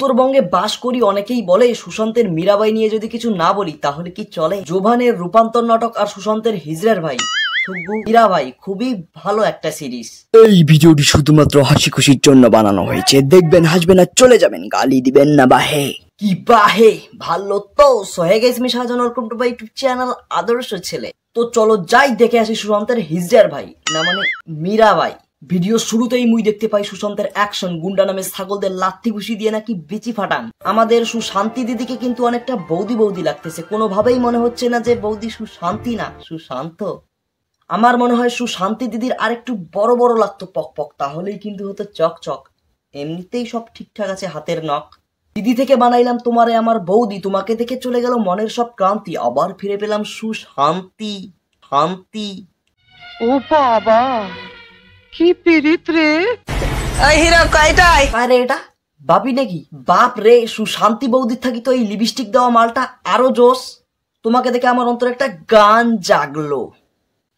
উত্তরবঙ্গে বাস করি, অনেকেই বলে সুশান্তের মীরাবাই নিয়ে যদি কিছু না বলি তাহলে কি চলে। জোভানের রূপান্তর নাটক আর সুশান্তের হিজড়ার ভাই মীরাবাই খুবই ভালো একটা সিরিজ। এই ভিডিওটি শুধুমাত্র হাসি খুশির জন্য বানানো হয়েছে, দেখবেন হাসবেন আর চলে যাবেন, গালি দিবেন না বাহে। কি বাহে ভালো তো সহে গেছে। আমি Shahjahan, welcome to my YouTube channel আদর্শ ছেলে। তো চলো যাই দেখে আসি সুশান্তের হিজড়ার ভাই, না মানে মীরাবাই। ভিডিও শুরুতেই মুই দেখতে পাই সুশান্তের অ্যাকশন, গুন্ডা নামে ছাগলদের লাথি ঘুষি দিয়ে নাকি বিচি ফাটান। আমাদের সুশান্তি দিদিকে কিন্তু অনেকটা বৌদি বৌদি লাগতেছে, কোনোভাবেই মনে হচ্ছে না যে বৌদি সুশান্তি না সুশান্ত। আমার মনে হয় সুশান্তি দিদির আরেকটু বড় বড় লাগতো পক পক, তাহলেই কিন্তু হতো চকচক। এমনিতেই সব ঠিকঠাক আছে, হাতের নখ। দিদি থেকে বানাইলাম তোমারে আমার বৌদি, তোমাকে দেখে চলে গেল মনের সব ক্রান্তি, আবার ফিরে পেলাম সুশান্তি শান্তি। ও বাবা কি পিরিত রে। হিরো কয়টাই আরে এটা বাপি নাকি? বাপ রে, সুশান্তি বৌদির থাকি তো এই লিপস্টিক দেওয়া মালটা আরো জোস। তোমাকে দেখে আমার অন্তরে একটা গান জাগলো।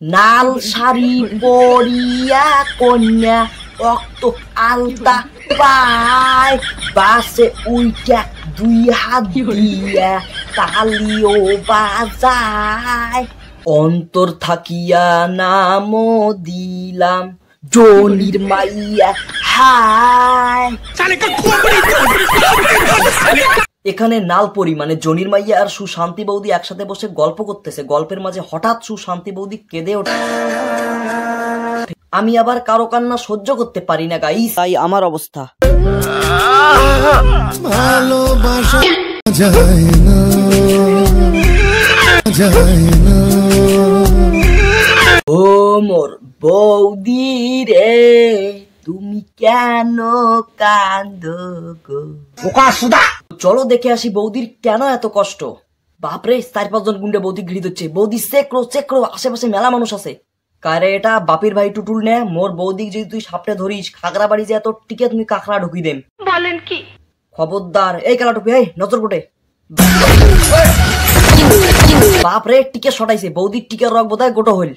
নাল শাড়ি পরিয়া কন্যা রক্ত আলতা পায়, বাসে উইটা দুই হাত দিয়া তালিও বাজায়, অন্তর থাকিয়া নাম দিলাম জনির মাইয়া হায়। এখানে নালপরি মানে জনির মাইয়া আর সুশান্তি বৌদি একসাথে বসে গল্প করতেছে। গল্পের মাঝে হঠাৎ সুশান্তি বৌদি কেঁদে ওঠে। আমি আবার কারো কান্না সহ্য করতে পারি না গাইস, তাই আমার অবস্থা। ভালোবাসা যায় না ও মোর বৌদি রে, তুমি কেন কান্দো গো? চলো দেখে আসি বৌদির কেন এত কষ্ট। বাপরে, 4-5 জন গুন্ডে বৌদি ঘৃত হচ্ছে। বৌদি চেকরো চেকরো, আশেপাশে মেলা মানুষ আছে। কারে এটা বাপির ভাই টুটুল নে, মোর বৌদি যদি তুই সাপটে ধরিস খাগড়া বাড়ি যায় তোর টিকে তুমি কাকড়া ঢুকি দেন। বলেন কি? খবরদার, এই কালা টুপি, এই নজর কোটে। বাপরে, টিকে সটাইছে। বৌদির টিকের রক বোধহয় গোটো হইল।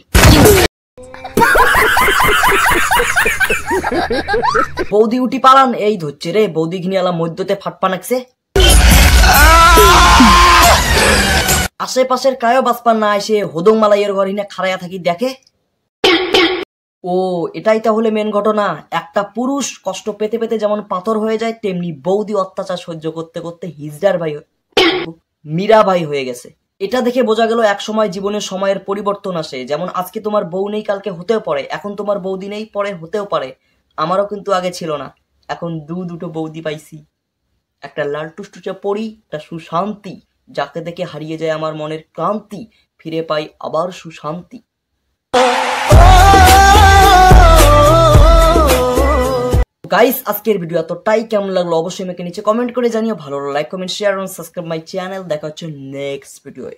বৌদি উঠি পালান, এই ধরছে রে। বৌদি ঘিনিয়ালা মধ্যতে ফাটপা নাকছে। আশেপাশের কায়ও বাসপান না এসে হোদং মালাইয়ের ঘর হিনে খাড়াইয়া থাকি দেখে। ও এটাই তাহলে মেন ঘটনা। একটা পুরুষ কষ্ট পেতে পেতে যেমন পাথর হয়ে যায়, তেমনি বৌদি অত্যাচার সহ্য করতে করতে হিজড়ার ভাই মীরা ভাই হয়ে গেছে। এটা দেখে বোঝা গেল এক সময় জীবনের সময়ের পরিবর্তন আসে। যেমন আজকে তোমার বউ নেই, কালকে হতেও পারে। এখন তোমার বৌদি নেই, পরে হতেও পারে। আমারও কিন্তু আগে ছিল না, এখন দুটো বৌদি পাইছি। একটা লাল টুসটুসে পরি, একটা সুশান্তি, যাকে দেখে হারিয়ে যায় আমার মনের ক্লান্তি, ফিরে পাই আবার সুশান্তি। গাইস, আজকের ভিডিও এতটাই। কেমন লাগলো অবশ্যই আমাকে নিচে কমেন্ট করে জানিও। ভালো লাইক কমেন্ট শেয়ার এবং সাবস্ক্রাইব মাই চ্যানেল। দেখা হচ্ছে নেক্সট ভিডিওয়ে।